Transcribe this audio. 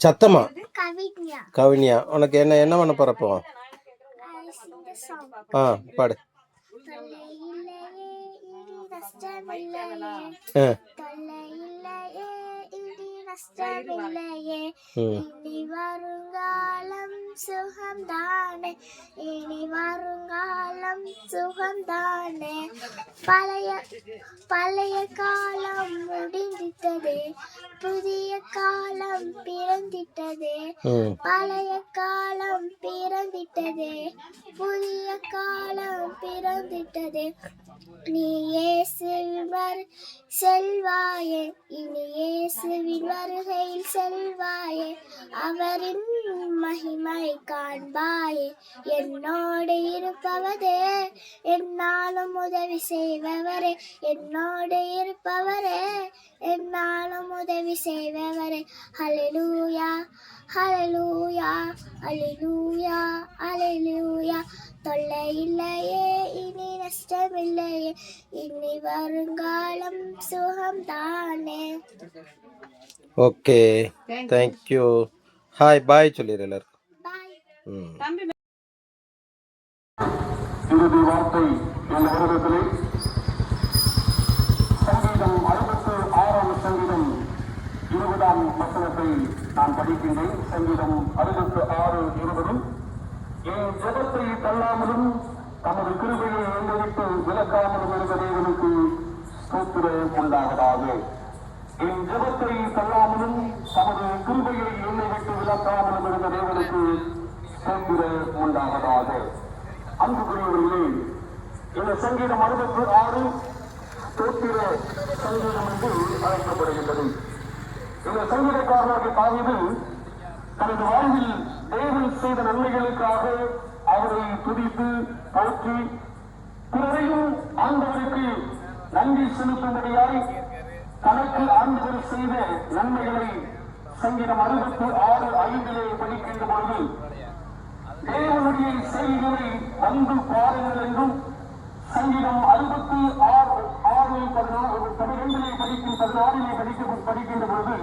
சத்தமா கவினியா. உனக்கு என்ன பண்ண போறப்போ? பாடு. இனி வருங்காலம் சுகம்தானே, இனி வருங்காலம் சுகம்தானே. பழைய காலம் முடிந்திட்டதே, புதிய காலம் பிறந்திட்டதே. பழைய காலம் பிறந்திட்டதே, புதிய காலம் பிறந்திட்டதே. நீ இயேசுவின் செல்வாயே, இனி இயேசுவின் வருகையில் செல்வாயே. அவரின் மகிமை காண்பாயே. என்னோடு இருப்பவரே, என்னாலும் உதவி செய்பவரே. என்னோடு இருப்பவரே, என்னாலும் உதவி செய்பவரே. ஹல்லேலூயா ஹல்லேலூயா ஹல்லேலூயா ஹல்லேலூயா. தொல்லை இல்லையே, இனி நஷ்டமில்லையே, இனி வருங்காலம் சுகம்தானே. Okay, thank you. ஹாய் பாய் சொல்லிடு எல்லாருக்கும். இறுதி வார்த்தை என்ற வருடத்திலே சங்கீதம் 66 சங்கீதம் 20 வசனத்தை நான் படிக்கின்றேன். சங்கீதம் 66 20. என் ஜெபத்தை தள்ளாமலும் தமது கிருபையை என்னை விட்டு விலக்காமலும் இருந்த தேவனுக்கு ஸ்தோத்திரம் உண்டாவதாக. என் ஜெபத்தை தள்ளாமலும் தமது கிருபையை என்னை விட்டு விலக்காமலும் இருந்த தேவனுக்கு ஸ்தோத்திரம் உண்டாவதாக. அன்புக்குரியவர்களே, இந்த சங்கீதம் 66 ஸ்தோத்திர சங்கீதம் என்று அழைக்கப்படுகின்றது. இந்த சங்கீதக்காரனாகிய தாவீது தனது வாழ்வில் தேவன் செய்த நன்மைகளுக்காக அவரை துதித்து போற்றி பிறரையும் ஆண்டவருக்கு நன்றி செலுத்தும்படியாய் தனக்கு ஆண்டவர் செய்த நன்மைகளை சங்கீதம் 66:5 படிக்கின்ற பொழுது தேவனுடைய செய்திகளை வந்து பாருங்கள் என்றும் சங்கீதம் 66:12 படிக்கின்ற பொழுது